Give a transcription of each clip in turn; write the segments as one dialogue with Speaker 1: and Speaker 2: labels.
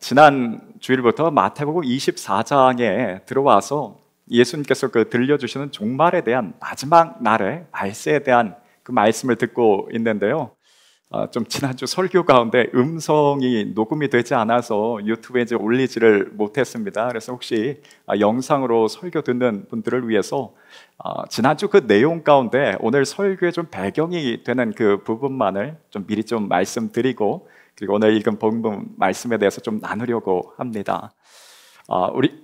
Speaker 1: 지난 주일부터 마태복음 24장에 들어와서 예수님께서 들려주시는 종말에 대한 마지막 날의 말세에 대한 그 말씀을 듣고 있는데요. 좀 지난주 설교 가운데 음성이 녹음이 되지 않아서 유튜브에 이제 올리지를 못했습니다. 그래서 혹시 영상으로 설교 듣는 분들을 위해서 지난주 그 내용 가운데 오늘 설교에 좀 배경이 되는 그 부분만을 좀 미리 좀 말씀드리고, 그리고 오늘 읽은 본문 말씀에 대해서 좀 나누려고 합니다.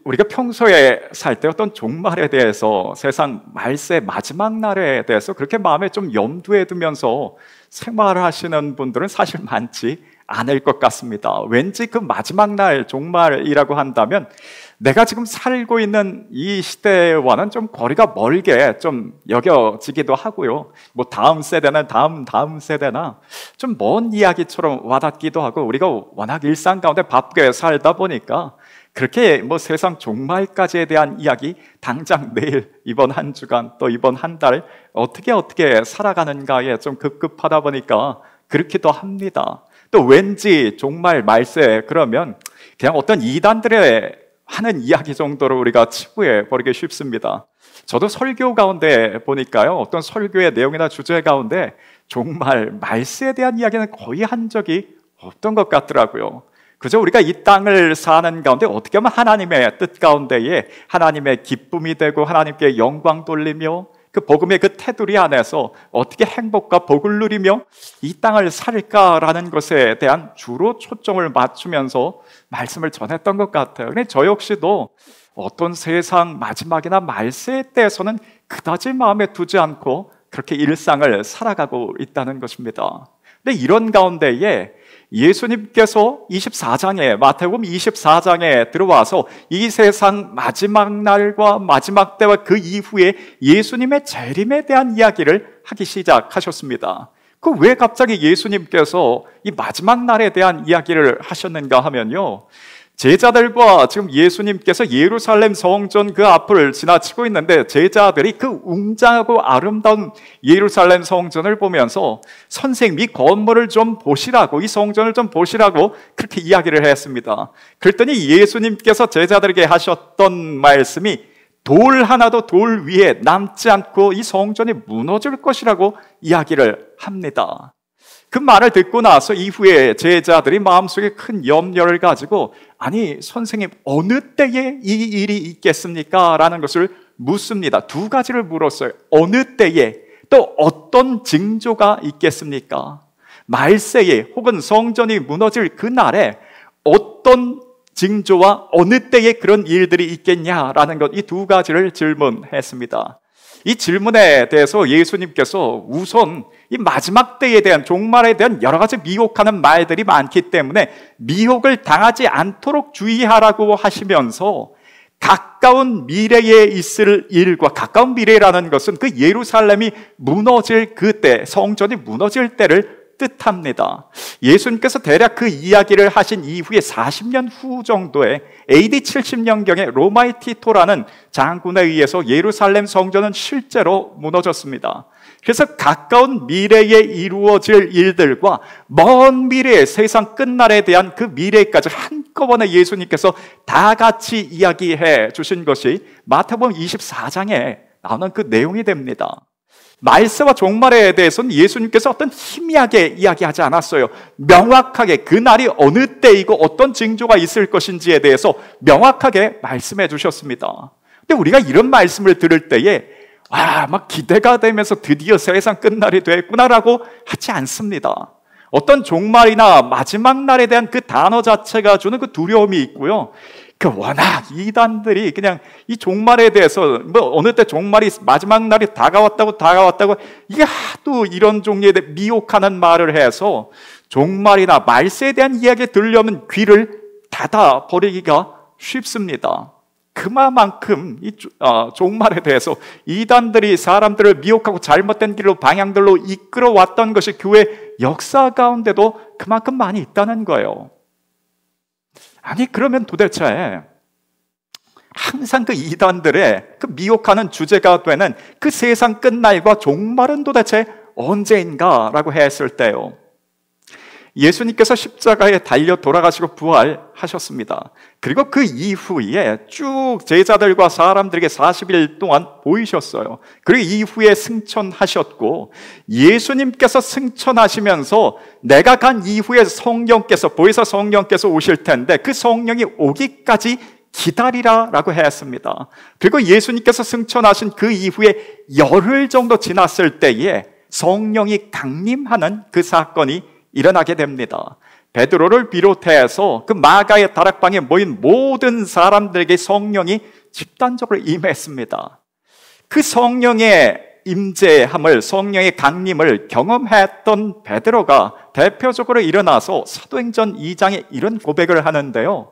Speaker 1: 우리가 평소에 살 때 어떤 종말에 대해서, 세상 말세 마지막 날에 대해서 그렇게 마음에 좀 염두에 두면서 생활하시는 분들은 사실 많지 않을 것 같습니다. 왠지 그 마지막 날 종말이라고 한다면 내가 지금 살고 있는 이 시대와는 좀 거리가 멀게 좀 여겨지기도 하고요. 뭐 다음 세대나 다음 세대나 좀 먼 이야기처럼 와닿기도 하고, 우리가 워낙 일상 가운데 바쁘게 살다 보니까 그렇게 뭐 세상 종말까지에 대한 이야기, 당장 내일, 이번 한 주간, 또 이번 한 달 어떻게 살아가는가에 좀 급급하다 보니까 그렇기도 합니다. 또 왠지 종말 말세 그러면 그냥 어떤 이단들의 하는 이야기 정도로 우리가 치부해 버리기 쉽습니다. 저도 설교 가운데 보니까요, 어떤 설교의 내용이나 주제 가운데 종말 말세에 대한 이야기는 거의 한 적이 없던 것 같더라고요. 그저 우리가 이 땅을 사는 가운데 어떻게 하면 하나님의 뜻 가운데에 하나님의 기쁨이 되고 하나님께 영광 돌리며 그 복음의 그 테두리 안에서 어떻게 행복과 복을 누리며 이 땅을 살까라는 것에 대한 주로 초점을 맞추면서 말씀을 전했던 것 같아요. 근데 저 역시도 어떤 세상 마지막이나 말세에 대해서는 그다지 마음에 두지 않고 그렇게 일상을 살아가고 있다는 것입니다. 근데 이런 가운데에 예수님께서 24장에, 마태복음 24장에 들어와서 이 세상 마지막 날과 마지막 때와 그 이후에 예수님의 재림에 대한 이야기를 하기 시작하셨습니다. 그 왜 갑자기 예수님께서 이 마지막 날에 대한 이야기를 하셨는가 하면요, 제자들과 지금 예수님께서 예루살렘 성전 그 앞을 지나치고 있는데 제자들이 그 웅장하고 아름다운 예루살렘 성전을 보면서 선생님 이 건물을 좀 보시라고, 이 성전을 좀 보시라고 그렇게 이야기를 했습니다. 그랬더니 예수님께서 제자들에게 하셨던 말씀이 돌 하나도 돌 위에 남지 않고 이 성전이 무너질 것이라고 이야기를 합니다. 그 말을 듣고 나서 이후에 제자들이 마음속에 큰 염려를 가지고, 아니 선생님 어느 때에 이 일이 있겠습니까? 라는 것을 묻습니다. 두 가지를 물었어요. 어느 때에, 또 어떤 징조가 있겠습니까? 말세에 혹은 성전이 무너질 그날에 어떤 징조와 어느 때에 그런 일들이 있겠냐라는 것, 이 두 가지를 질문했습니다. 이 질문에 대해서 예수님께서 우선 이 마지막 때에 대한, 종말에 대한 여러 가지 미혹하는 말들이 많기 때문에 미혹을 당하지 않도록 주의하라고 하시면서 가까운 미래에 있을 일과, 가까운 미래라는 것은 그 예루살렘이 무너질 그때, 성전이 무너질 때를 뜻합니다. 예수님께서 대략 그 이야기를 하신 이후에 40년 후 정도에 AD 70년경에 로마의 티토라는 장군에 의해서 예루살렘 성전은 실제로 무너졌습니다. 그래서 가까운 미래에 이루어질 일들과 먼 미래의 세상 끝날에 대한 그 미래까지 한꺼번에 예수님께서 다 같이 이야기해 주신 것이 마태복음 24장에 나오는 그 내용이 됩니다. 말세와 종말에 대해서는 예수님께서 어떤 희미하게 이야기하지 않았어요. 명확하게 그날이 어느 때이고 어떤 징조가 있을 것인지에 대해서 명확하게 말씀해 주셨습니다. 근데 우리가 이런 말씀을 들을 때에 막 기대가 되면서 드디어 세상 끝날이 됐구나라고 하지 않습니다. 어떤 종말이나 마지막 날에 대한 그 단어 자체가 주는 그 두려움이 있고요. 워낙 이단들이 그냥 이 종말에 대해서 뭐 어느 때 종말이 마지막 날이 다가왔다고 이게 하도 이런 종류의 미혹하는 말을 해서 종말이나 말세에 대한 이야기에 들려면 귀를 닫아 버리기가 쉽습니다. 그만큼 이 종말에 대해서 이단들이 사람들을 미혹하고 잘못된 길로, 방향들로 이끌어왔던 것이 교회 역사 가운데도 그만큼 많이 있다는 거예요. 아니 그러면 도대체 항상 그 이단들의 그 미혹하는 주제가 되는 그 세상 끝날과 종말은 도대체 언제인가라고 했을 때요, 예수님께서 십자가에 달려 돌아가시고 부활하셨습니다. 그리고 그 이후에 쭉 제자들과 사람들에게 40일 동안 보이셨어요. 그리고 이후에 승천하셨고, 예수님께서 승천하시면서 내가 간 이후에 보혜사 성령께서 오실 텐데 그 성령이 오기까지 기다리라 라고 했습니다. 그리고 예수님께서 승천하신 그 이후에 열흘 정도 지났을 때에 성령이 강림하는 그 사건이 일어나게 됩니다. 베드로를 비롯해서 그 마가의 다락방에 모인 모든 사람들에게 성령이 집단적으로 임했습니다. 그 성령의 임재함을, 성령의 강림을 경험했던 베드로가 대표적으로 일어나서 사도행전 2장에 이런 고백을 하는데요.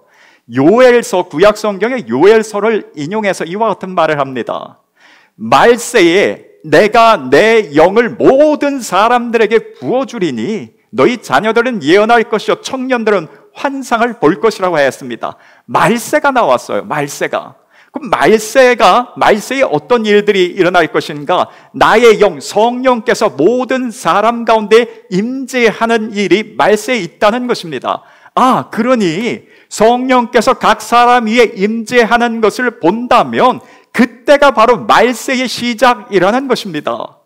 Speaker 1: 요엘서, 구약 성경의 요엘서를 인용해서 이와 같은 말을 합니다. 말세에 내가 내 영을 모든 사람들에게 부어주리니 너희 자녀들은 예언할 것이요 청년들은 환상을 볼 것이라고 했습니다. 말세가 나왔어요. 말세가. 그럼 말세에 어떤 일들이 일어날 것인가? 나의 영, 성령께서 모든 사람 가운데 임재하는 일이 말세에 있다는 것입니다. 그러니 성령께서 각 사람 위에 임재하는 것을 본다면 그때가 바로 말세의 시작이라는 것입니다.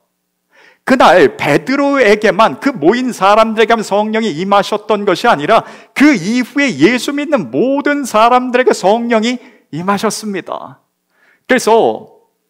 Speaker 1: 그날 베드로에게만, 그 모인 사람들에게만 성령이 임하셨던 것이 아니라 그 이후에 예수 믿는 모든 사람들에게 성령이 임하셨습니다. 그래서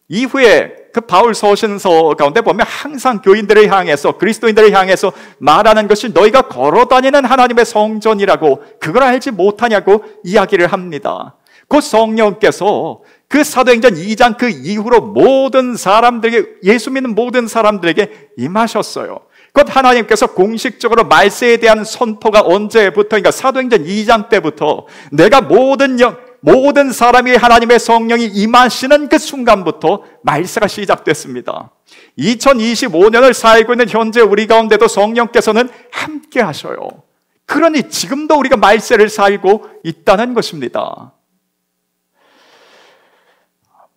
Speaker 1: 이후에 그 바울 서신서 가운데 보면 항상 교인들을 향해서, 그리스도인들을 향해서 말하는 것이 너희가 걸어다니는 하나님의 성전이라고, 그걸 알지 못하냐고 이야기를 합니다. 그 성령께서 그 사도행전 2장 그 이후로 모든 사람들에게, 예수 믿는 모든 사람들에게 임하셨어요. 곧 하나님께서 공식적으로 말세에 대한 선포가 언제부터인가? 사도행전 2장 때부터 내가 모든 사람이 하나님의 성령이 임하시는 그 순간부터 말세가 시작됐습니다. 2025년을 살고 있는 현재 우리 가운데도 성령께서는 함께 하셔요. 그러니 지금도 우리가 말세를 살고 있다는 것입니다.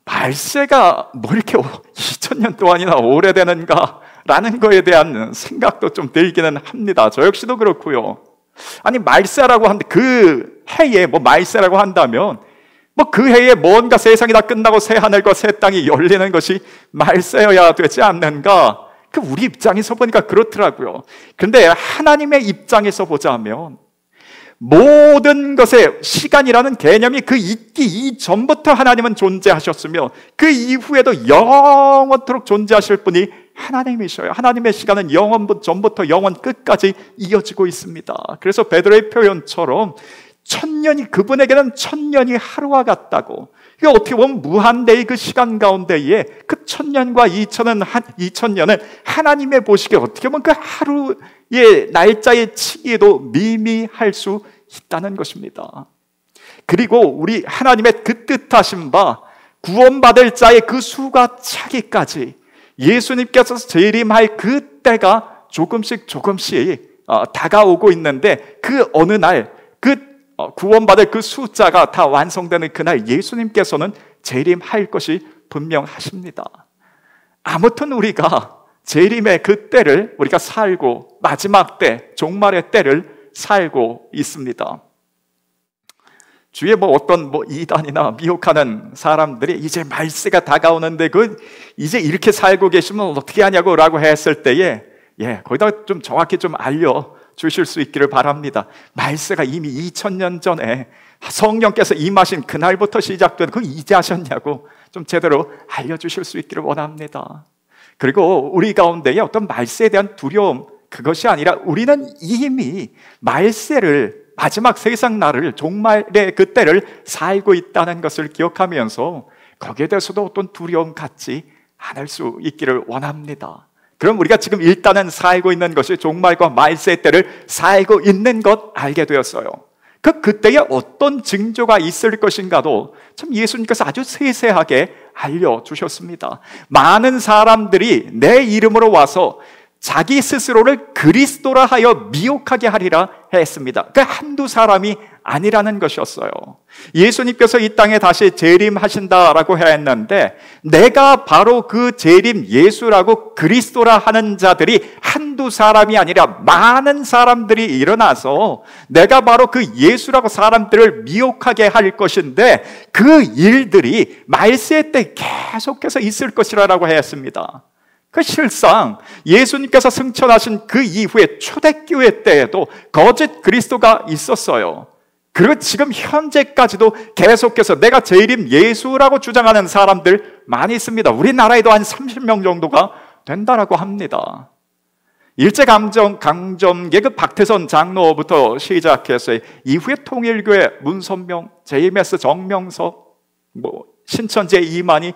Speaker 1: 말세가 뭐 이렇게 2000년 동안이나 오래되는가 라는 거에 대한 생각도 좀 들기는 합니다. 저 역시도 그렇고요. 아니, 말세라고 한데 그 해에 말세라고 한다면 그 해에 뭔가 세상이 다 끝나고 새 하늘과 새 땅이 열리는 것이 말세여야 되지 않는가? 우리 입장에서 보니까 그렇더라고요. 그런데 하나님의 입장에서 보자면 모든 것의 시간이라는 개념이 그 있기 이전부터 하나님은 존재하셨으며 그 이후에도 영원토록 존재하실 분이 하나님이셔요. 하나님의 시간은 영원 전부터 영원 끝까지 이어지고 있습니다. 그래서 베드로의 표현처럼 그분에게는 1000년이 하루와 같다고. 이게 어떻게 보면 무한대의 그 시간 가운데에 그 1000년과 2000년은 하나님의 보시기에 어떻게 보면 그 하루의 날짜의 치기에도 미미할 수 있다는 것입니다. 그리고 우리 하나님의 그 뜻하신 바 구원받을 자의 그 수가 차기까지 예수님께서 재림할 그 때가 조금씩 다가오고 있는데, 그 어느 날 구원받을 그 숫자가 다 완성되는 그날 예수님께서는 재림할 것이 분명하십니다. 아무튼 우리가 재림의 그 때를 우리가 살고, 마지막 때, 종말의 때를 살고 있습니다. 주위에 어떤 이단이나 미혹하는 사람들이 이제 말세가 다가오는데 이제 이렇게 살고 계시면 어떻게 하냐고 라고 했을 때에 거기다가 좀 정확히 좀 알려주실 수 있기를 바랍니다. 말세가 이미 2000년 전에 성령께서 임하신 그날부터 시작된, 그거 이제 하셨냐고 좀 제대로 알려주실 수 있기를 원합니다. 그리고 우리 가운데에 어떤 말세에 대한 두려움, 그것이 아니라 우리는 이미 말세를, 마지막 세상 날을, 종말의 그때를 살고 있다는 것을 기억하면서 거기에 대해서도 어떤 두려움 갖지 않을 수 있기를 원합니다. 그럼 우리가 지금 일단은 살고 있는 것이 종말과 말세의 때를 살고 있는 것 알게 되었어요. 그때에 어떤 징조가 있을 것인가도 참 예수님께서 아주 세세하게 알려주셨습니다. 많은 사람들이 내 이름으로 와서 자기 스스로를 그리스도라 하여 미혹하게 하리라 했습니다. 그 한두 사람이 아니라는 것이었어요. 예수님께서 이 땅에 다시 재림하신다라고 했는데 내가 바로 그 재림 예수라고 그리스도라 하는 자들이 한두 사람이 아니라 많은 사람들이 일어나서 내가 바로 그 예수라고 사람들을 미혹하게 할 것인데 그 일들이 말세 때 계속해서 있을 것이라고 했습니다. 그 실상 예수님께서 승천하신 그 이후에 초대교회 때에도 거짓 그리스도가 있었어요. 그리고 지금 현재까지도 계속해서 내가 재림 예수라고 주장하는 사람들 많이 있습니다. 우리나라에도 한 30명 정도가 된다라고 합니다. 일제강점기의 그 박태선 장로부터 시작해서 이후에 통일교회 문선명, JMS 정명석, 신천지의 이만희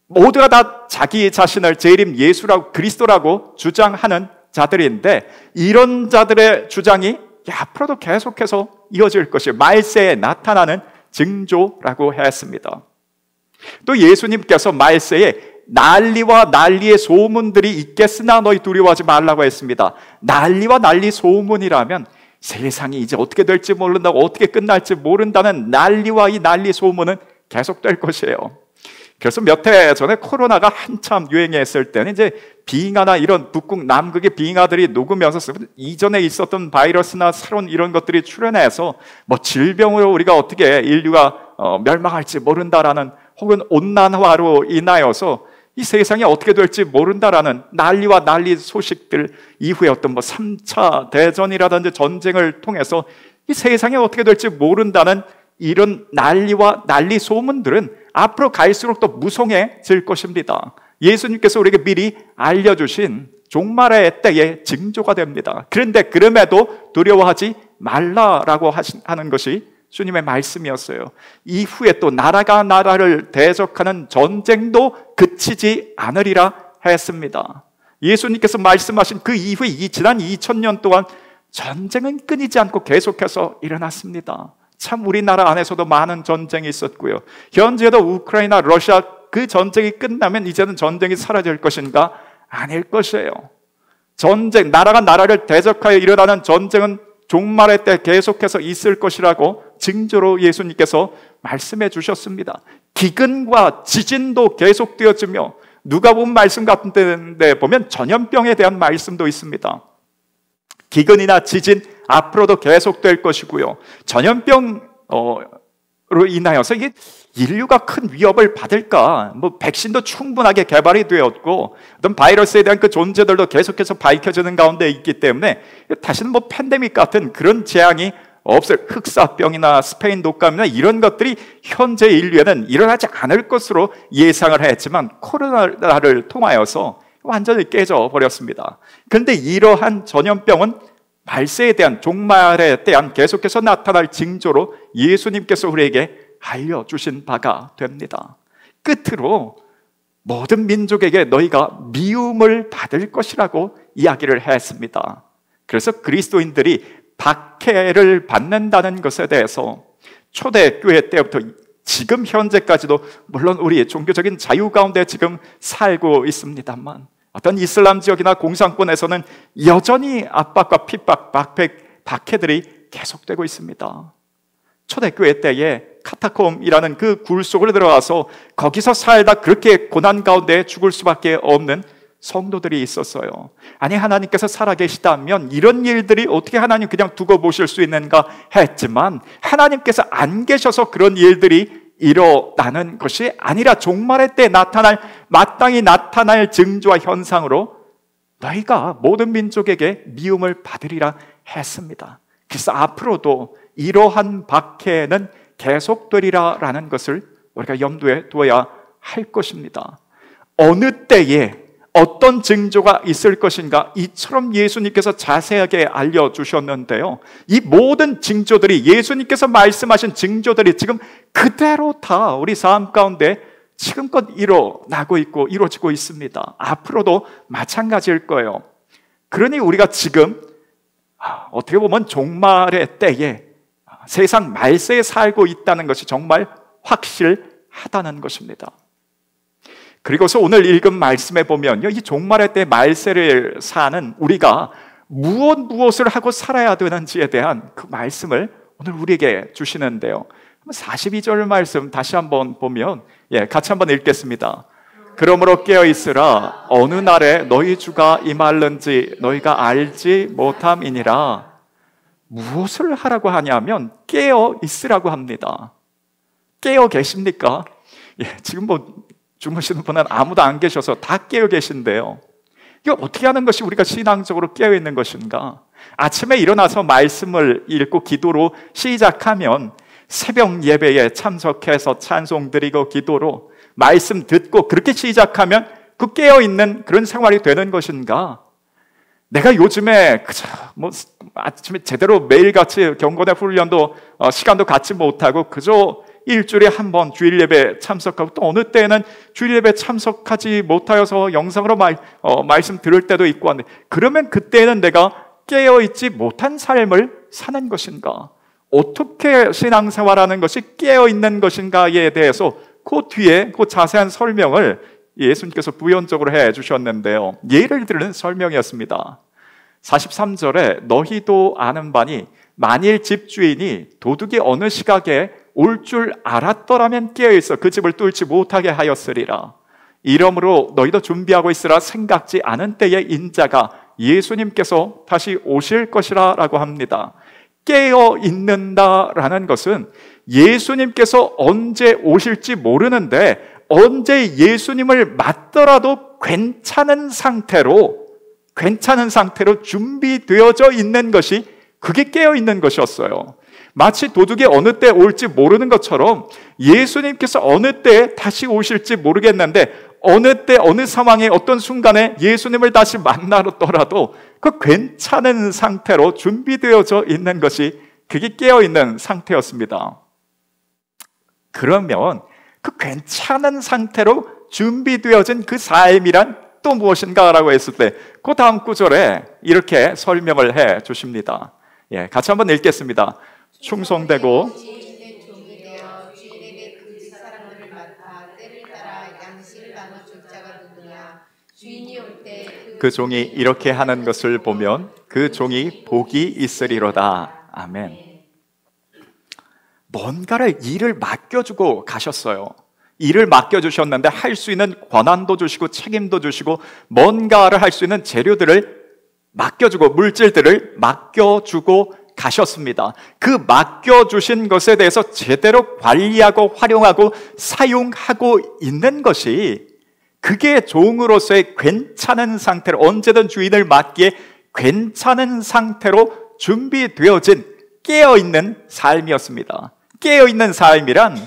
Speaker 1: 모두가 다 자기 자신을 재림 예수라고 그리스도라고 주장하는 자들인데 이런 자들의 주장이 앞으로도 계속해서 이어질 것이 말세에 나타나는 징조라고 했습니다. 또 예수님께서 말세에 난리와 난리의 소문들이 있겠으나 너희 두려워하지 말라고 했습니다. 난리와 난리 소문이라면 세상이 이제 어떻게 될지 모른다고 어떻게 끝날지 모른다는 난리와 이 난리 소문은 계속될 것이에요. 그래서 몇 해 전에 코로나가 한참 유행했을 때는 이제 빙하나 이런 북극, 남극의 빙하들이 녹으면서 이전에 있었던 바이러스나 새로운 이런 것들이 출현해서 질병으로 우리가 어떻게 인류가 멸망할지 모른다라는 혹은 온난화로 인하여서 이 세상이 어떻게 될지 모른다라는 난리와 난리 소식들 이후에 어떤 3차 대전이라든지 전쟁을 통해서 이 세상이 어떻게 될지 모른다는 이런 난리와 난리 소문들은 앞으로 갈수록 더 무성해질 것입니다. 예수님께서 우리에게 미리 알려주신 종말의 때의 징조가 됩니다. 그런데 그럼에도 두려워하지 말라라고 하는 것이 주님의 말씀이었어요. 이후에 또 나라가 나라를 대적하는 전쟁도 그치지 않으리라 했습니다. 예수님께서 말씀하신 그 이후에 지난 2000년 동안 전쟁은 끊이지 않고 계속해서 일어났습니다. 참 우리나라 안에서도 많은 전쟁이 있었고요. 현재도 우크라이나, 러시아 그 전쟁이 끝나면 이제는 전쟁이 사라질 것인가? 아닐 것이에요. 전쟁, 나라가 나라를 대적하여 일어나는 전쟁은 종말의 때 계속해서 있을 것이라고 징조로 예수님께서 말씀해 주셨습니다. 기근과 지진도 계속되어지며 누가복음 말씀 같은 데 보면 전염병에 대한 말씀도 있습니다. 기근이나 지진 앞으로도 계속될 것이고요. 전염병으로 인하여서 이게 인류가 큰 위협을 받을까? 백신도 충분하게 개발이 되었고 어떤 바이러스에 대한 그 존재들도 계속해서 밝혀지는 가운데 있기 때문에 다시는 팬데믹 같은 그런 재앙이 없을 흑사병이나 스페인 독감이나 이런 것들이 현재 인류에는 일어나지 않을 것으로 예상을 했지만 코로나를 통하여서 완전히 깨져버렸습니다. 그런데 이러한 전염병은 말세에 대한 종말에 대한 계속해서 나타날 징조로 예수님께서 우리에게 알려주신 바가 됩니다. 끝으로 모든 민족에게 너희가 미움을 받을 것이라고 이야기를 했습니다. 그래서 그리스도인들이 박해를 받는다는 것에 대해서 초대교회 때부터 지금 현재까지도 물론 우리 종교적인 자유 가운데 지금 살고 있습니다만 어떤 이슬람 지역이나 공산권에서는 여전히 압박과 핍박, 박해들이 계속되고 있습니다. 초대교회 때에 카타콤이라는 그 굴 속으로 들어가서 거기서 살다 그렇게 고난 가운데 죽을 수밖에 없는 성도들이 있었어요. 아니 하나님께서 살아계시다면 이런 일들이 어떻게 하나님 그냥 두고 보실 수 있는가 했지만 하나님께서 안 계셔서 그런 일들이 일어나는 것이 아니라 종말의 때 마땅히 나타날 징조와 현상으로 너희가 모든 민족에게 미움을 받으리라 했습니다. 그래서 앞으로도 이러한 박해는 계속되리라라는 것을 우리가 염두에 두어야 할 것입니다. 어느 때에 어떤 징조가 있을 것인가 이처럼 예수님께서 자세하게 알려주셨는데요. 이 모든 징조들이 예수님께서 말씀하신 징조들이 지금 그대로 다 우리 삶 가운데 지금껏 일어나고 있고 이루어지고 있습니다. 앞으로도 마찬가지일 거예요. 그러니 우리가 지금 어떻게 보면 종말의 때에 세상 말세에 살고 있다는 것이 정말 확실하다는 것입니다. 그리고서 오늘 읽은 말씀에 보면요, 이 종말의 때 말세를 사는 우리가 무엇을 하고 살아야 되는지에 대한 그 말씀을 오늘 우리에게 주시는데요. 42절 말씀 다시 한번 보면, 같이 한번 읽겠습니다. 그러므로 깨어 있으라. 어느 날에 너희 주가 임할는지 너희가 알지 못함이니라. 무엇을 하라고 하냐면 깨어 있으라고 합니다. 깨어 계십니까? 지금 주무시는 분은 아무도 안 계셔서 다 깨어 계신데요. 이거 어떻게 하는 것이 우리가 신앙적으로 깨어 있는 것인가? 아침에 일어나서 말씀을 읽고 기도로 시작하면 새벽 예배에 참석해서 찬송 드리고 기도로 말씀 듣고 그렇게 시작하면 그 깨어 있는 그런 생활이 되는 것인가? 내가 요즘에 아침에 제대로 매일같이 경건의 훈련도 시간도 갖지 못하고 그저 일주일에 한 번 주일 예배 참석하고 또 어느 때에는 주일 예배 참석하지 못하여서 영상으로 말씀 들을 때도 있고 한데, 그러면 그때는 내가 깨어있지 못한 삶을 사는 것인가? 어떻게 신앙생활하는 것이 깨어있는 것인가에 대해서 그 뒤에 그 자세한 설명을 예수님께서 부연적으로 해 주셨는데요, 예를 들은 설명이었습니다. 43절에 너희도 아는 바니 만일 집주인이 도둑이 어느 시각에 올 줄 알았더라면 깨어있어 그 집을 뚫지 못하게 하였으리라. 이러므로 너희도 준비하고 있으라. 생각지 않은 때에 인자가 예수님께서 다시 오실 것이라 라고 합니다. 깨어 있는다라는 것은 예수님께서 언제 오실지 모르는데 언제 예수님을 맞더라도 괜찮은 상태로 준비되어져 있는 것이, 그게 깨어 있는 것이었어요. 마치 도둑이 어느 때 올지 모르는 것처럼 예수님께서 어느 때 다시 오실지 모르겠는데 어느 때 어느 상황에 어떤 순간에 예수님을 다시 만나더라도 그 괜찮은 상태로 준비되어져 있는 것이, 그게 깨어있는 상태였습니다. 그러면 그 괜찮은 상태로 준비되어진 그 삶이란 또 무엇인가 라고 했을 때 그 다음 구절에 이렇게 설명을 해 주십니다. 같이 한번 읽겠습니다. 충성되고 그 종이 이렇게 하는 것을 보면 그 종이 복이 있으리로다. 아멘. 뭔가를 일을 맡겨주고 가셨어요. 일을 맡겨주셨는데 할 수 있는 권한도 주시고 책임도 주시고 뭔가를 할 수 있는 재료들을 맡겨주고 물질들을 맡겨주고 가셨습니다. 그 맡겨주신 것에 대해서 제대로 관리하고 활용하고 사용하고 있는 것이, 그게 종으로서의 괜찮은 상태로, 언제든 주인을 맡기에 괜찮은 상태로 준비되어진 깨어있는 삶이었습니다. 깨어있는 삶이란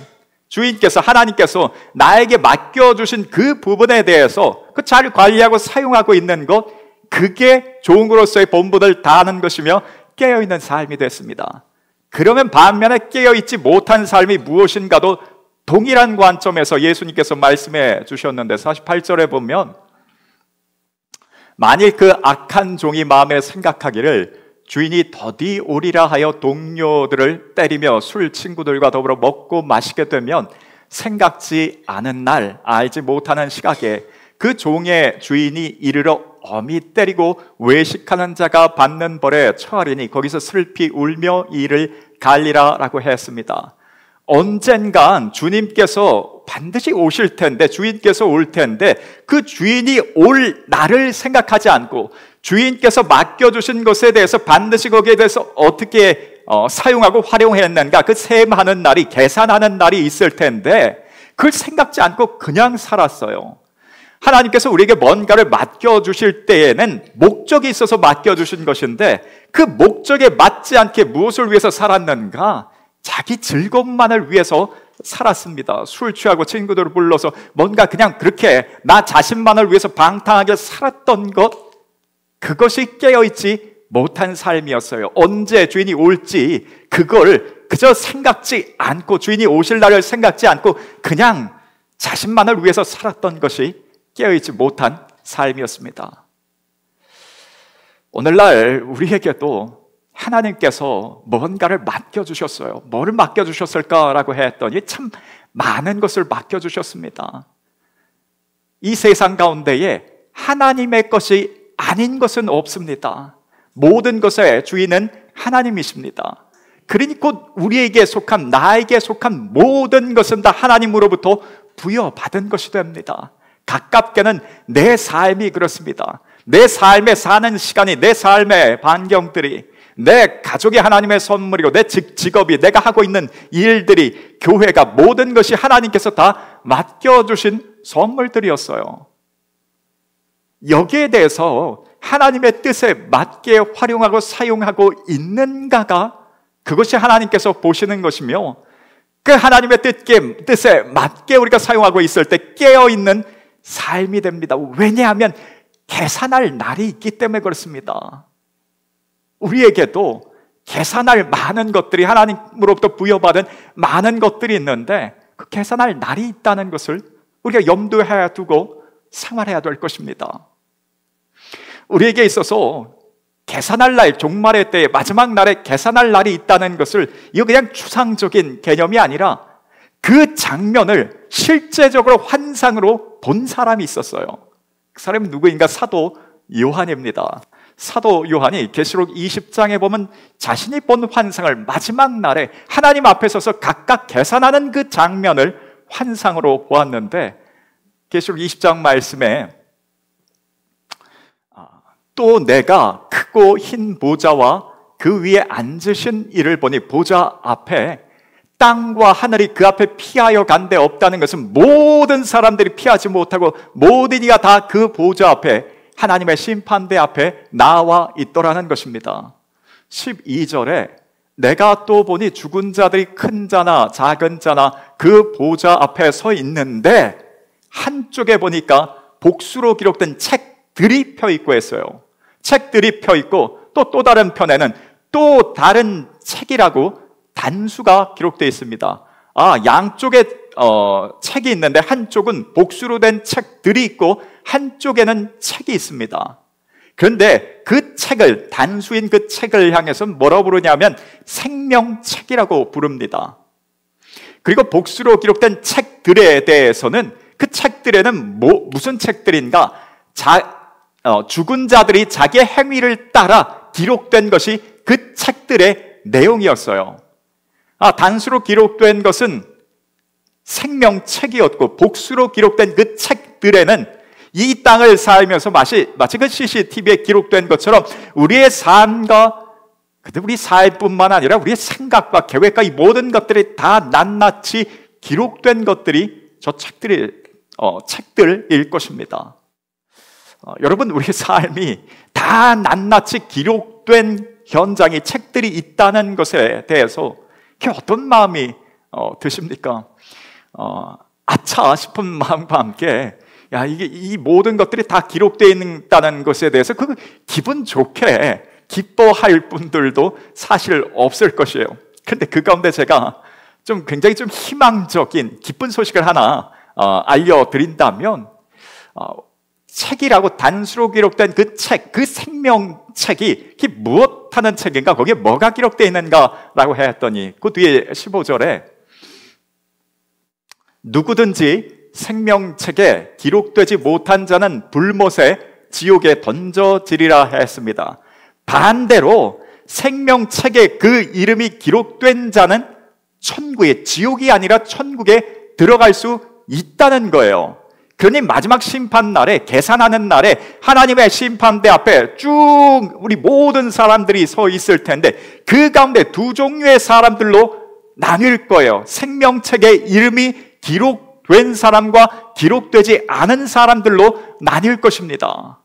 Speaker 1: 주인께서, 하나님께서 나에게 맡겨주신 그 부분에 대해서 그 잘 관리하고 사용하고 있는 것, 그게 종으로서의 본분을 다하는 것이며 깨어있는 삶이 됐습니다. 그러면 반면에 깨어있지 못한 삶이 무엇인가도 동일한 관점에서 예수님께서 말씀해 주셨는데 48절에 보면 만일 그 악한 종이 마음에 생각하기를 주인이 더디 오리라 하여 동료들을 때리며 술 친구들과 더불어 먹고 마시게 되면 생각지 않은 날, 알지 못하는 시각에 그 종의 주인이 이르러 엄히 때리고 외식하는 자가 받는 벌에 처하리니 거기서 슬피 울며 이를 갈리라 라고 했습니다. 언젠간 주님께서 반드시 오실 텐데, 주인께서 올 텐데 그 주인이 올 날을 생각하지 않고 주인께서 맡겨주신 것에 대해서 반드시 거기에 대해서 어떻게 사용하고 활용했는가, 그 셈하는 날이, 계산하는 날이 있을 텐데 그걸 생각지 않고 그냥 살았어요. 하나님께서 우리에게 뭔가를 맡겨주실 때에는 목적이 있어서 맡겨주신 것인데 그 목적에 맞지 않게 무엇을 위해서 살았는가? 자기 즐거움만을 위해서 살았습니다. 술 취하고 친구들을 불러서 뭔가 그냥 그렇게 나 자신만을 위해서 방탕하게 살았던 것, 그것이 깨어있지 못한 삶이었어요. 언제 주인이 올지 그걸 그저 생각지 않고, 주인이 오실 날을 생각지 않고 그냥 자신만을 위해서 살았던 것이 깨어있지 못한 삶이었습니다. 오늘날 우리에게도 하나님께서 뭔가를 맡겨주셨어요. 뭐를 맡겨주셨을까라고 했더니 참 많은 것을 맡겨주셨습니다. 이 세상 가운데에 하나님의 것이 아닌 것은 없습니다. 모든 것의 주인은 하나님이십니다. 그러니 곧 우리에게 속한, 나에게 속한 모든 것은 다 하나님으로부터 부여받은 것이 됩니다. 가깝게는 내 삶이 그렇습니다. 내 삶에 사는 시간이, 내 삶의 반경들이, 내 가족이 하나님의 선물이고, 내 직업이, 내가 하고 있는 일들이, 교회가, 모든 것이 하나님께서 다 맡겨주신 선물들이었어요. 여기에 대해서 하나님의 뜻에 맞게 활용하고 사용하고 있는가가, 그것이 하나님께서 보시는 것이며, 그 하나님의 뜻에 맞게 우리가 사용하고 있을 때 깨어있는 삶이 됩니다. 왜냐하면 계산할 날이 있기 때문에 그렇습니다. 우리에게도 계산할 많은 것들이, 하나님으로부터 부여받은 많은 것들이 있는데, 그 계산할 날이 있다는 것을 우리가 염두에 두고 생활해야 될 것입니다. 우리에게 있어서 계산할 날, 종말의 때에, 마지막 날에 계산할 날이 있다는 것을, 이거 그냥 추상적인 개념이 아니라 그 장면을 실제적으로 환상으로 본 사람이 있었어요. 그 사람이 누구인가? 사도 요한입니다. 사도 요한이 계시록 20장에 보면 자신이 본 환상을 마지막 날에 하나님 앞에 서서 각각 계산하는 그 장면을 환상으로 보았는데, 계시록 20장 말씀에 또 내가 크고 흰 보좌와 그 위에 앉으신 이를 보니, 보좌 앞에 땅과 하늘이 그 앞에 피하여 간 데 없다는 것은 모든 사람들이 피하지 못하고 모든 이가 다 그 보좌 앞에, 하나님의 심판대 앞에 나와 있더라는 것입니다. 12절에 내가 또 보니 죽은 자들이 큰 자나 작은 자나 그 보좌 앞에 서 있는데, 한쪽에 보니까 복수로 기록된 책들이 펴 있고 했어요. 책들이 펴 있고, 또 다른 편에는 또 다른 책이라고 단수가 기록되어 있습니다. 양쪽에 책이 있는데 한쪽은 복수로 된 책들이 있고 한쪽에는 책이 있습니다. 그런데 그 책을, 단수인 그 책을 향해서 뭐라고 부르냐면 생명책이라고 부릅니다. 그리고 복수로 기록된 책들에 대해서는, 그 책들에는 무슨 책들인가? 죽은 자들이 자기의 행위를 따라 기록된 것이 그 책들의 내용이었어요. 단수로 기록된 것은 생명책이었고, 복수로 기록된 그 책들에는 이 땅을 살면서 마치 그 CCTV에 기록된 것처럼 우리의 삶과, 근데 우리 삶뿐만 아니라 우리의 생각과 계획과 이 모든 것들이 다 낱낱이 기록된 것들이 저 책들일 것입니다. 여러분, 우리의 삶이 다 낱낱이 기록된 현장이, 책들이 있다는 것에 대해서 어떤 마음이 드십니까? 아차 싶은 마음과 함께, 이 모든 것들이 다 기록되어 있다는 것에 대해서 그 기분 좋게 기뻐할 분들도 사실 없을 것이에요. 그런데 그 가운데 제가 굉장히 희망적인 기쁜 소식을 하나 알려드린다면, 책이라고 단수로 기록된 그 책, 그 생명책이 무엇하는 책인가? 거기에 뭐가 기록되어 있는가라고 했더니, 그 뒤에 15절에 누구든지 생명책에 기록되지 못한 자는 불못에 지옥에 던져지리라 했습니다. 반대로 생명책에 그 이름이 기록된 자는 천국에, 지옥이 아니라 천국에 들어갈 수 있다는 거예요. 그러니 마지막 심판날에, 계산하는 날에 하나님의 심판대 앞에 쭉 우리 모든 사람들이 서 있을 텐데, 그 가운데 두 종류의 사람들로 나뉠 거예요. 생명책에 이름이 기록된 사람과 기록되지 않은 사람들로 나뉠 것입니다.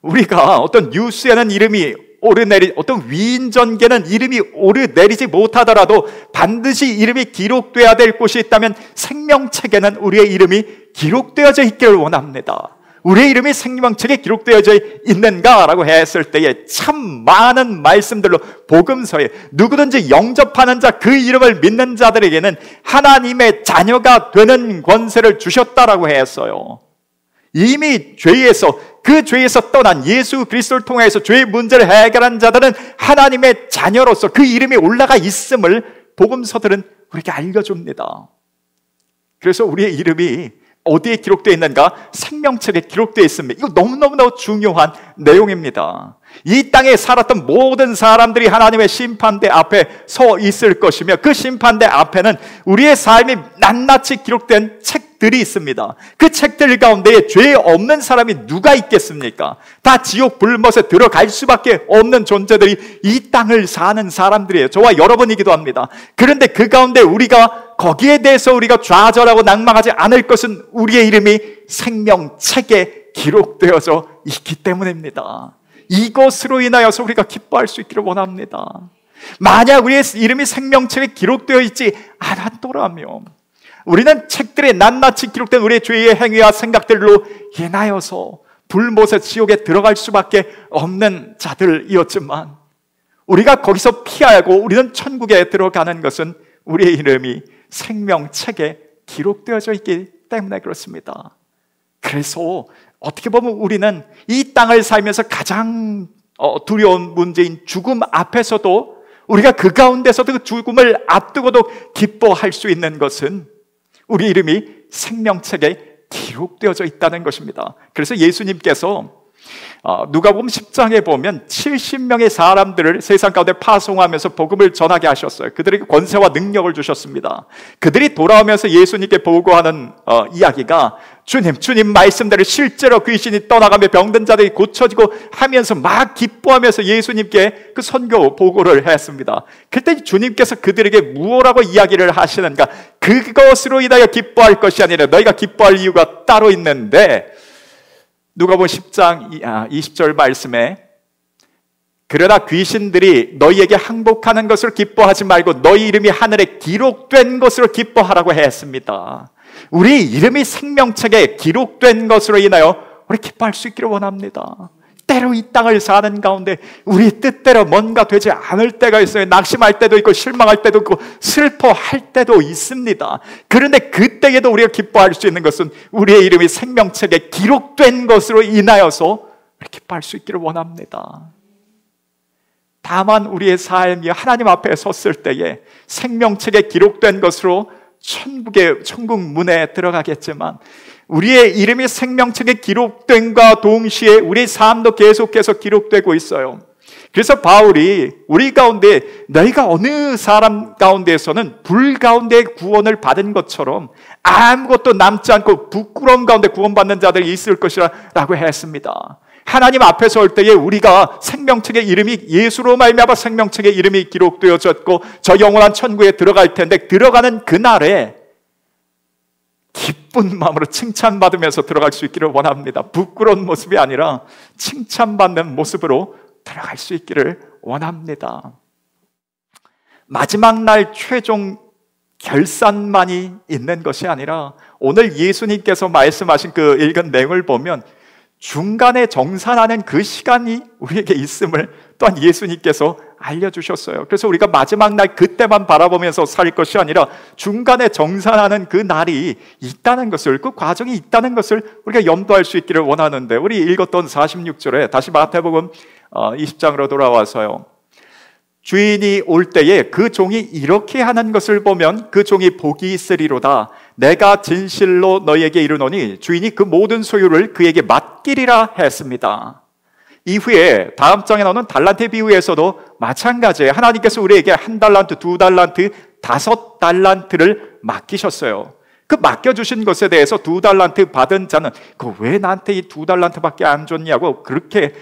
Speaker 1: 우리가 어떤 뉴스에는 이름이 어떤 위인전개는 이름이 오르내리지 못하더라도 반드시 이름이 기록되어야 될 곳이 있다면 생명책에는 우리의 이름이 기록되어져 있기를 원합니다. 우리의 이름이 생명책에 기록되어져 있는가라고 했을 때에 참 많은 말씀들로, 복음서에 누구든지 영접하는 자, 그 이름을 믿는 자들에게는 하나님의 자녀가 되는 권세를 주셨다라고 했어요. 이미 그 죄에서 떠난 예수 그리스도를 통해서 죄의 문제를 해결한 자들은 하나님의 자녀로서 그 이름이 올라가 있음을 복음서들은 우리에게 알려줍니다. 그래서 우리의 이름이 어디에 기록되어 있는가? 생명책에 기록되어 있습니다. 이거 너무너무 중요한 내용입니다. 이 땅에 살았던 모든 사람들이 하나님의 심판대 앞에 서 있을 것이며, 그 심판대 앞에는 우리의 삶이 낱낱이 기록된 책들이 있습니다. 그 책들 가운데에 죄 없는 사람이 누가 있겠습니까? 다 지옥 불못에 들어갈 수밖에 없는 존재들이 이 땅을 사는 사람들이에요. 저와 여러분이기도 합니다. 그런데 그 가운데 우리가 거기에 대해서 우리가 좌절하고 낭망하지 않을 것은 우리의 이름이 생명책에 기록되어져 있기 때문입니다. 이것으로 인하여서 우리가 기뻐할 수 있기를 원합니다. 만약 우리의 이름이 생명책에 기록되어 있지 않았더라면 우리는 책들에 낱낱이 기록된 우리의 죄의 행위와 생각들로 인하여서 불못의 지옥에 들어갈 수밖에 없는 자들이었지만, 우리가 거기서 피하고 우리는 천국에 들어가는 것은 우리의 이름이 생명책에 기록되어져 있기 때문에 그렇습니다. 그래서 어떻게 보면 우리는 이 땅을 살면서 가장 두려운 문제인 죽음 앞에서도, 우리가 그 가운데서도 그 죽음을 앞두고도 기뻐할 수 있는 것은 우리 이름이 생명책에 기록되어져 있다는 것입니다. 그래서 예수님께서 누가복음 10장에 보면 70명의 사람들을 세상 가운데 파송하면서 복음을 전하게 하셨어요. 그들에게 권세와 능력을 주셨습니다. 그들이 돌아오면서 예수님께 보고하는 이야기가, 주님 말씀대로 실제로 귀신이 떠나가며 병든 자들이 고쳐지고 하면서 막 기뻐하면서 예수님께 그 선교 보고를 했습니다. 그때 주님께서 그들에게 무엇라고 이야기를 하시는가? 그것으로 인하여 기뻐할 것이 아니라 너희가 기뻐할 이유가 따로 있는데, 누가복음 10장 20절 말씀에, 그러나 귀신들이 너희에게 항복하는 것을 기뻐하지 말고 너희 이름이 하늘에 기록된 것으로 기뻐하라고 했습니다. 우리 이름이 생명책에 기록된 것으로 인하여 우리 기뻐할 수 있기를 원합니다. 때로 이 땅을 사는 가운데 우리 뜻대로 뭔가 되지 않을 때가 있어요. 낙심할 때도 있고 실망할 때도 있고 슬퍼할 때도 있습니다. 그런데 그때에도 우리가 기뻐할 수 있는 것은 우리의 이름이 생명책에 기록된 것으로 인하여서 우리 기뻐할 수 있기를 원합니다. 다만 우리의 삶이 하나님 앞에 섰을 때에 생명책에 기록된 것으로 천국 문에 들어가겠지만, 우리의 이름이 생명책에 기록된과 동시에 우리의 삶도 계속해서 기록되고 있어요. 그래서 바울이 우리 가운데 너희가 어느 사람 가운데에서는 불 가운데 구원을 받은 것처럼 아무것도 남지 않고 부끄러움 가운데 구원받는 자들이 있을 것이라고 했습니다. 하나님 앞에 설 때에 우리가 생명책의 이름이, 예수로 말미암아 생명책의 이름이 기록되어졌고 저 영원한 천국에 들어갈 텐데, 들어가는 그날에 기쁜 마음으로 칭찬받으면서 들어갈 수 있기를 원합니다. 부끄러운 모습이 아니라 칭찬받는 모습으로 들어갈 수 있기를 원합니다. 마지막 날 최종 결산만이 있는 것이 아니라, 오늘 예수님께서 말씀하신 그 읽은 내용을 보면 중간에 정산하는 그 시간이 우리에게 있음을 또한 예수님께서 알려주셨어요. 그래서 우리가 마지막 날 그때만 바라보면서 살 것이 아니라 중간에 정산하는 그 날이 있다는 것을, 그 과정이 있다는 것을 우리가 염두할 수 있기를 원하는데, 우리 읽었던 46절에 다시 마태복음 20장으로 돌아와서요, 주인이 올 때에 그 종이 이렇게 하는 것을 보면 그 종이 복이 있으리로다. 내가 진실로 너희에게 이르노니 주인이 그 모든 소유를 그에게 맡기리라 했습니다. 이후에 다음 장에 나오는 달란트 비유에서도 마찬가지예요. 하나님께서 우리에게 1달란트, 2달란트, 5달란트를 맡기셨어요. 그 맡겨주신 것에 대해서 2달란트 받은 자는 왜 나한테 이 2달란트밖에 안 줬냐고 그렇게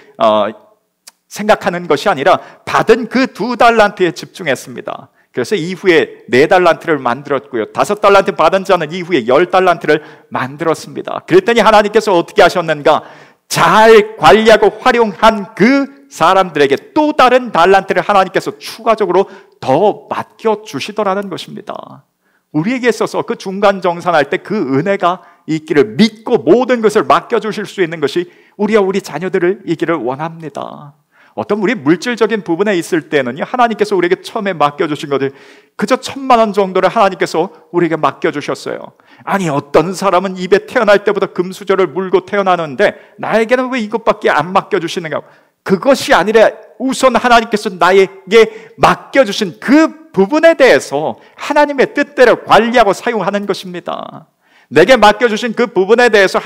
Speaker 1: 생각하는 것이 아니라 받은 그 2달란트에 집중했습니다. 그래서 이후에 4달란트를 만들었고요, 5달란트 받은 자는 이후에 10달란트를 만들었습니다. 그랬더니 하나님께서 어떻게 하셨는가? 잘 관리하고 활용한 그 사람들에게 또 다른 달란트를 하나님께서 추가적으로 더 맡겨주시더라는 것입니다. 우리에게 있어서 그 중간 정산할 때 그 은혜가 있기를 믿고 모든 것을 맡겨주실 수 있는 것이 우리와 우리 자녀들을 있기를 원합니다. 어떤 우리 물질적인 부분에 있을 때는요, 하나님께서 우리에게 처음에 맡겨주신 것을 그저 1,000만 원 정도를 하나님께서 우리에게 맡겨주셨어요. 아니, 어떤 사람은 입에 태어날 때부터 금수저를 물고 태어나는데 나에게는 왜 이것밖에 안 맡겨주시는가? 그것이 아니라 우선 하나님께서 나에게 맡겨주신 그 부분에 대해서 하나님의 뜻대로 관리하고 사용하는 것입니다. 내게 맡겨주신 그 부분에 대해서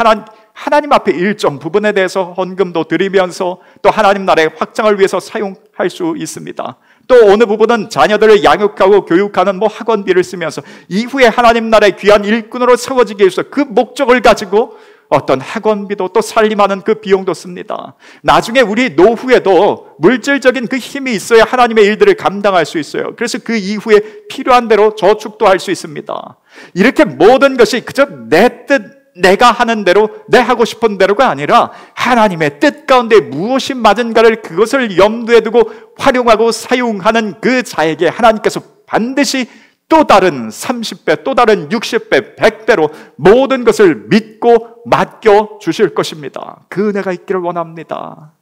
Speaker 1: 하나님 앞에 일정 부분에 대해서 헌금도 드리면서 또 하나님 나라의 확장을 위해서 사용할 수 있습니다. 또 어느 부분은 자녀들을 양육하고 교육하는 학원비를 쓰면서 이후에 하나님 나라의 귀한 일꾼으로 세워지기 위해서 그 목적을 가지고 어떤 학원비도 또 살림하는 그 비용도 씁니다. 나중에 우리 노후에도 물질적인 그 힘이 있어야 하나님의 일들을 감당할 수 있어요. 그래서 그 이후에 필요한 대로 저축도 할 수 있습니다. 이렇게 모든 것이 그저 내 뜻, 내가 하는 대로, 내 하고 싶은 대로가 아니라 하나님의 뜻 가운데 무엇이 맞은가를 그것을 염두에 두고 활용하고 사용하는 그 자에게 하나님께서 반드시 또 다른 30배, 또 다른 60배, 100배로 모든 것을 믿고 맡겨 주실 것입니다. 그 은혜가 있기를 원합니다.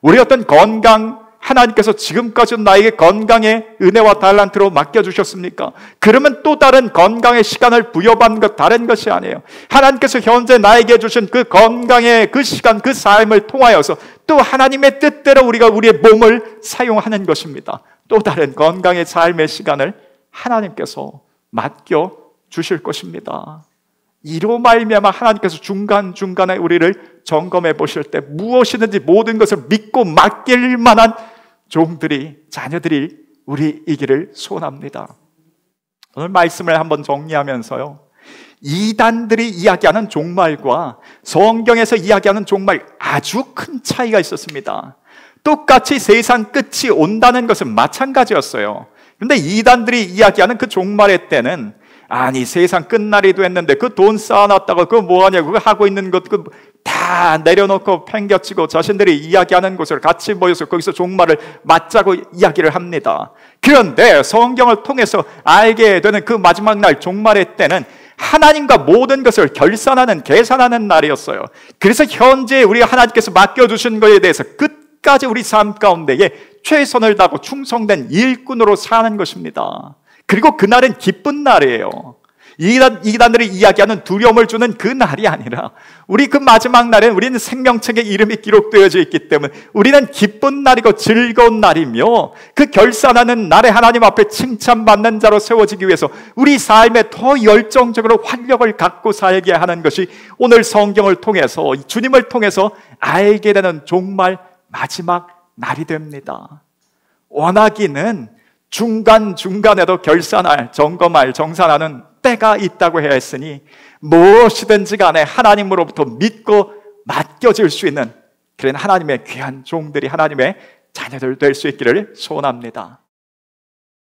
Speaker 1: 우리 어떤 건강, 하나님께서 지금까지 나에게 건강의 은혜와 달란트로 맡겨주셨습니까? 그러면 또 다른 건강의 시간을 부여받는 것 다른 것이 아니에요. 하나님께서 현재 나에게 주신 그 건강의 그 시간, 그 삶을 통하여서 또 하나님의 뜻대로 우리가 우리의 몸을 사용하는 것입니다. 또 다른 건강의 삶의 시간을 하나님께서 맡겨 주실 것입니다. 이로 말미암아 하나님께서 중간중간에 우리를 점검해 보실 때 무엇이든지 모든 것을 믿고 맡길 만한 종들이, 자녀들이 우리이기를 소원합니다. 오늘 말씀을 한번 정리하면서요, 이단들이 이야기하는 종말과 성경에서 이야기하는 종말 아주 큰 차이가 있었습니다. 똑같이 세상 끝이 온다는 것은 마찬가지였어요. 근데 이단들이 이야기하는 그 종말의 때는 아니 세상 끝날이 됐는데 그 돈 쌓아놨다가 그거 뭐하냐고 그거 하고 있는 것 다 내려놓고 팽겨치고 자신들이 이야기하는 곳을 같이 모여서 거기서 종말을 맞자고 이야기를 합니다. 그런데 성경을 통해서 알게 되는 그 마지막 날 종말의 때는 하나님과 모든 것을 결산하는 계산하는 날이었어요. 그래서 현재 우리 하나님께서 맡겨주신 것에 대해서 끝까지 우리 삶 가운데에 최선을 다하고 충성된 일꾼으로 사는 것입니다. 그리고 그날은 기쁜 날이에요. 이단들이 이야기하는 두려움을 주는 그 날이 아니라 우리 그 마지막 날엔 우리는 생명책에 이름이 기록되어져 있기 때문에 우리는 기쁜 날이고 즐거운 날이며 그 결산하는 날에 하나님 앞에 칭찬받는 자로 세워지기 위해서 우리 삶에 더 열정적으로 활력을 갖고 살게 하는 것이 오늘 성경을 통해서 주님을 통해서 알게 되는 종말 마지막 날이 됩니다. 원하기는 중간중간에도 결산할, 점검할, 정산하는 때가 있다고 해야 했으니 무엇이든지 간에 하나님으로부터 믿고 맡겨질 수 있는 그런 하나님의 귀한 종들이 하나님의 자녀들 될 수 있기를 소원합니다.